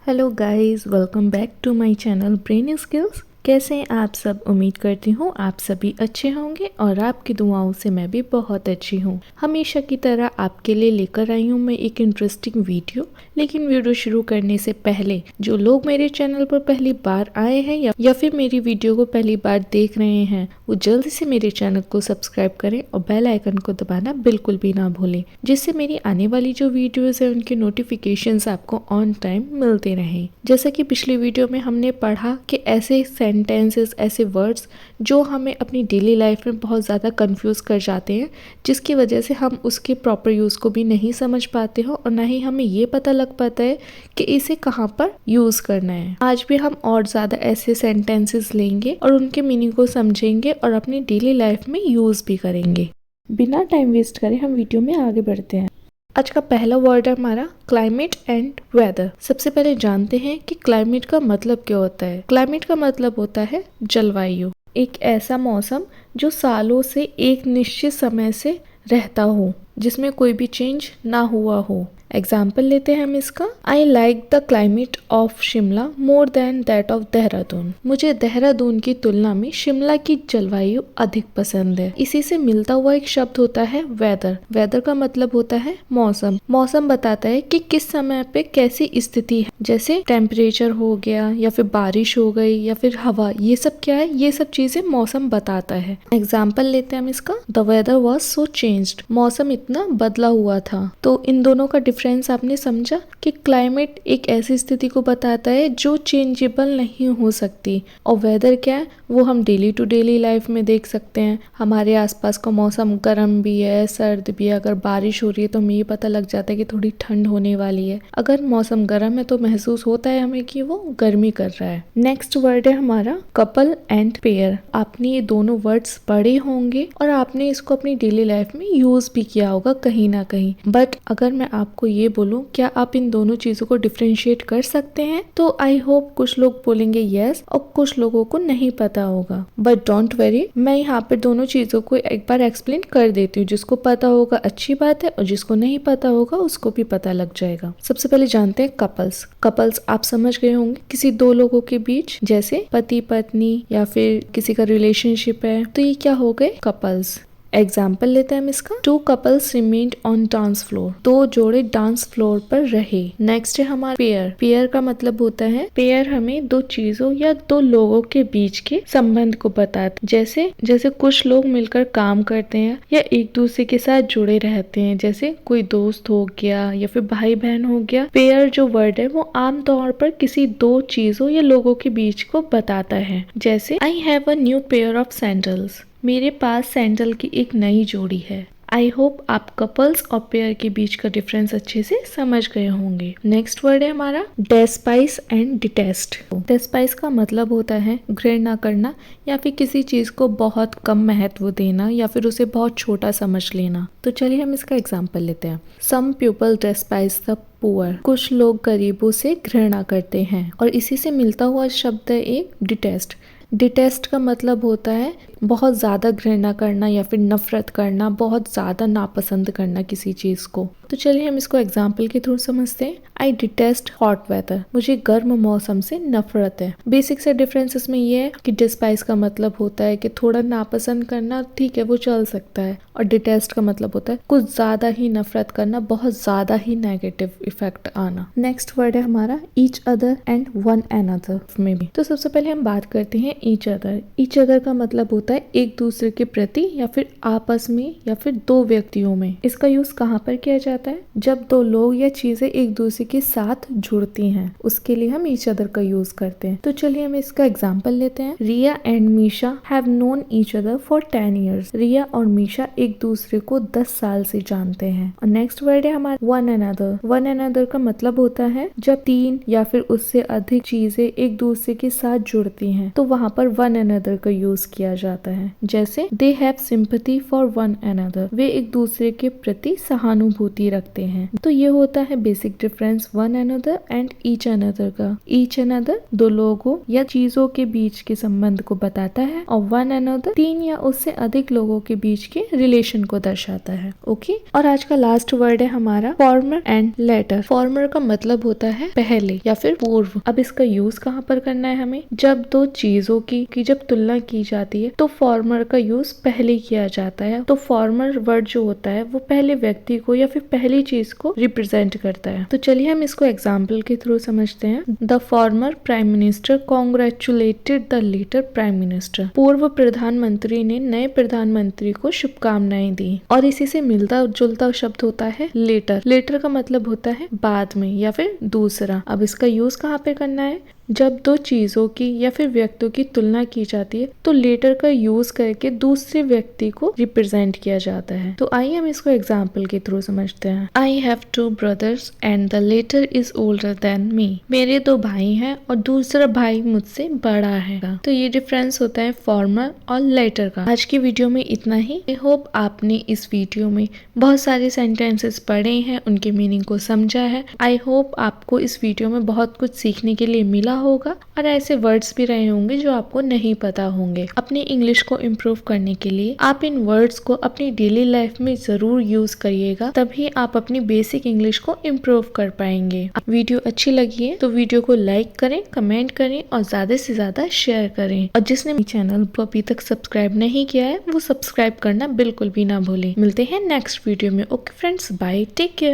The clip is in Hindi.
Hello guys, welcome back to my channel brain skills. कैसे हैं आप सब? उम्मीद करती हूँ आप सभी अच्छे होंगे और आपकी दुआओं से मैं भी बहुत अच्छी हूँ। हमेशा की तरह आपके लिए लेकर आई हूँ मैं एक इंटरेस्टिंग वीडियो। लेकिन वीडियो शुरू करने से पहले जो लोग मेरे चैनल पर पहली बार आए हैं या फिर मेरी वीडियो को पहली बार देख रहे हैं, वो जल्दी से मेरे चैनल को सब्सक्राइब करें और बेल आइकन को दबाना बिल्कुल भी ना भूलें, जिससे मेरी आने वाली जो वीडियोस है उनके नोटिफिकेशंस आपको ऑन टाइम मिलते रहें। जैसा कि पिछली वीडियो में हमने पढ़ा कि ऐसे सेंटेंसेस, ऐसे वर्ड्स जो हमें अपनी डेली लाइफ में बहुत ज़्यादा कंफ्यूज कर जाते हैं, जिसकी वजह से हम उसके प्रॉपर यूज़ को भी नहीं समझ पाते हो और ना ही हमें ये पता लग पाता है कि इसे कहाँ पर यूज़ करना है। आज भी हम और ज़्यादा ऐसे सेंटेंसेस लेंगे और उनके मीनिंग को समझेंगे और अपनी डेली लाइफ में यूज़ भी करेंगे। बिना टाइम वेस्ट करे हम वीडियो में आगे बढ़ते हैं। आज का पहला वर्ड है हमारा क्लाइमेट एंड वेदर। सबसे पहले जानते हैं कि क्लाइमेट का मतलब क्या होता है। क्लाइमेट का मतलब होता है जलवायु, एक ऐसा मौसम जो सालों से एक निश्चित समय से रहता हो, जिसमें कोई भी चेंज ना हुआ हो। एग्जाम्पल लेते हैं हम इसका। I like the climate of Shimla more than that of Dehradun. मुझे देहरादून की तुलना में शिमला की जलवायु अधिक पसंद है। इसी से मिलता हुआ एक शब्द होता है वेदर। वेदर का मतलब होता है मौसम। मौसम बताता है कि किस समय पे कैसी स्थिति है, जैसे टेम्परेचर हो गया या फिर बारिश हो गई या फिर हवा। ये सब क्या है? ये सब चीजें मौसम बताता है। एग्जाम्पल लेते हैं हम इसका। The weather was so changed. मौसम इतना बदला हुआ था। तो इन दोनों का डिफरेंस आपने समझा कि क्लाइमेट एक ऐसी स्थिति को बताता है जो चेंजेबल नहीं हो सकती, और वेदर क्या है वो हम डेली टू डेली लाइफ में देख सकते हैं। हमारे आसपास का मौसम गर्म भी है, सर्द भी है। अगर बारिश हो रही है तो हमें ये पता लग जाता है कि थोड़ी ठंड होने वाली है। अगर मौसम गर्म है तो महसूस होता है हमें कि वो गर्मी कर रहा है। नेक्स्ट वर्ड है हमारा कपल एंड पेयर। आपने ये दोनों वर्ड्स पढ़े होंगे और आपने इसको अपनी डेली लाइफ में यूज भी किया होगा कहीं ना कहीं। बट अगर मैं आपको ये बोलूं, क्या आप इन दोनों चीजों को डिफरेंशिएट कर सकते हैं? तो आई होप कुछ लोग बोलेंगे यस और कुछ लोगों को नहीं पता होगा। बट डोंट वरी, मैं यहाँ पे दोनों चीजों को एक बार एक्सप्लेन कर देती हूँ। जिसको पता होगा अच्छी बात है और जिसको नहीं पता होगा उसको भी पता लग जाएगा। सबसे पहले जानते हैं कपल्स। कपल्स आप समझ गए होंगे, किसी दो लोगों के बीच, जैसे पति पत्नी या फिर किसी का रिलेशनशिप है, तो ये क्या हो गए? कपल्स। एग्जाम्पल लेते हैं हम इसका। 2 couples remained on dance floor। 2 जोड़े डांस फ्लोर पर रहे। नेक्स्ट है हमारा पेयर। पेयर का मतलब होता है, पेयर हमें दो चीजों या दो लोगों के बीच के संबंध को बताता है। जैसे कुछ लोग मिलकर काम करते हैं या एक दूसरे के साथ जुड़े रहते हैं, जैसे कोई दोस्त हो गया या फिर भाई बहन हो गया। पेयर जो वर्ड है वो आमतौर पर किसी दो चीजों या लोगों के बीच को बताता है। जैसे I have a new pair of sandals. मेरे पास सैंडल की एक नई जोड़ी है। आई होप आप कपल्स और पेयर के बीच का डिफरेंस अच्छे से समझ गए होंगे। नेक्स्ट वर्ड है हमारा डेस्पाइस एंड डिटेस्ट। डेस्पाइस का मतलब होता है घृणा करना या फिर किसी चीज को बहुत कम महत्व देना या फिर उसे बहुत छोटा समझ लेना। तो चलिए हम इसका एग्जाम्पल लेते हैं। Some people despise the poor. कुछ लोग गरीबों से घृणा करते हैं। और इसी से मिलता हुआ शब्द है एक डिटेस्ट। डिटेस्ट का मतलब होता है बहुत ज़्यादा घृणा करना या फिर नफरत करना, बहुत ज़्यादा नापसंद करना किसी चीज़ को। तो चलिए हम इसको एग्जाम्पल के थ्रू समझते हैं। आई डिटेस्ट हॉट वेदर। मुझे गर्म मौसम से नफरत है। बेसिक से डिफरेंस इसमें ये है कि डिस्पाइस का मतलब होता है कि थोड़ा नापसंद करना, ठीक है वो चल सकता है, और डिटेस्ट का मतलब होता है कुछ ज़्यादा ही नफरत करना, बहुत ज़्यादा ही नेगेटिव इफेक्ट आना। नेक्स्ट वर्ड है हमारा each other and one another में भी। तो सबसे पहले हम बात करते हैं ईच अदर। ईच अदर का मतलब होता है एक दूसरे के प्रति या फिर आपस में या फिर दो व्यक्तियों में। इसका यूज कहाँ पर किया जाता है? जब दो लोग या चीजें एक दूसरे के साथ जुड़ती हैं, उसके लिए हम ईच अदर का यूज करते हैं। तो चलिए हम इसका एग्जाम्पल लेते हैं। Riya and Misha have known each other for 10 years। Riya और मीशा एक दूसरे को 10 साल से जानते हैं। और नेक्स्ट वर्ड है हमारा वन अनदर। वन अनदर का मतलब होता है जब 3 या फिर उससे अधिक चीजें एक दूसरे के साथ जुड़ती हैं, तो वहाँ वहाँ पर वन अनदर का यूज किया जाता है। जैसे they have sympathy for one another, वे एक दूसरे के प्रति सहानुभूति रखते हैं। तो ये होता है basic difference one another and each another का। ईच अनदर दो लोगों या चीजों के बीच के संबंध को बताता है और वन अनदर तीन या उससे अधिक लोगों के बीच के रिलेशन को दर्शाता है। ओके, और आज का लास्ट वर्ड है हमारा फॉर्मर एंड लेटर। फॉर्मर का मतलब होता है पहले या फिर पूर्व। अब इसका यूज कहाँ पर करना है हमें? जब दो चीजों की जब तुलना की जाती है तो फॉर्मर का यूज पहले किया जाता है। तो फॉर्मर वर्ड जो होता है वो पहले व्यक्ति को या फिर पहली चीज को रिप्रेजेंट करता है। तो चलिए हम इसको एग्जाम्पल के थ्रू समझते हैं। The former prime minister congratulated the latter prime minister. पूर्व प्रधानमंत्री ने नए प्रधानमंत्री को शुभकामनाएं दी। और इसी से मिलता जुलता शब्द होता है लेटर। लेटर का मतलब होता है बाद में या फिर दूसरा। अब इसका यूज कहाँ पे करना है? जब दो चीजों की या फिर व्यक्तियों की तुलना की जाती है तो लेटर का यूज करके दूसरे व्यक्ति को रिप्रेजेंट किया जाता है। तो आइए हम इसको एग्जाम्पल के थ्रू समझते हैं। I have two brothers and the latter is older than me. मेरे दो भाई हैं और दूसरा भाई मुझसे बड़ा है। तो ये डिफरेंस होता है फॉर्मर और लेटर का। आज की वीडियो में इतना ही। आई होप आपने इस वीडियो में बहुत सारे सेंटेंसेस पढ़े हैं, उनके मीनिंग को समझा है। आई होप आपको इस वीडियो में बहुत कुछ सीखने के लिए मिला होगा और ऐसे वर्ड्स भी रहे होंगे जो आपको नहीं पता होंगे। अपनी इंग्लिश को इम्प्रूव करने के लिए आप इन वर्ड्स को अपनी डेली लाइफ में जरूर यूज करिएगा, तभी आप अपनी बेसिक इंग्लिश को इम्प्रूव कर पाएंगे। वीडियो अच्छी लगी है तो वीडियो को लाइक करें, कमेंट करें और ज्यादा से ज्यादा शेयर करें। और जिसने मेरे चैनल को अभी तक सब्सक्राइब नहीं किया है वो सब्सक्राइब करना बिल्कुल भी ना भूलें। मिलते हैं नेक्स्ट वीडियो में। Okay friends, bye, take care.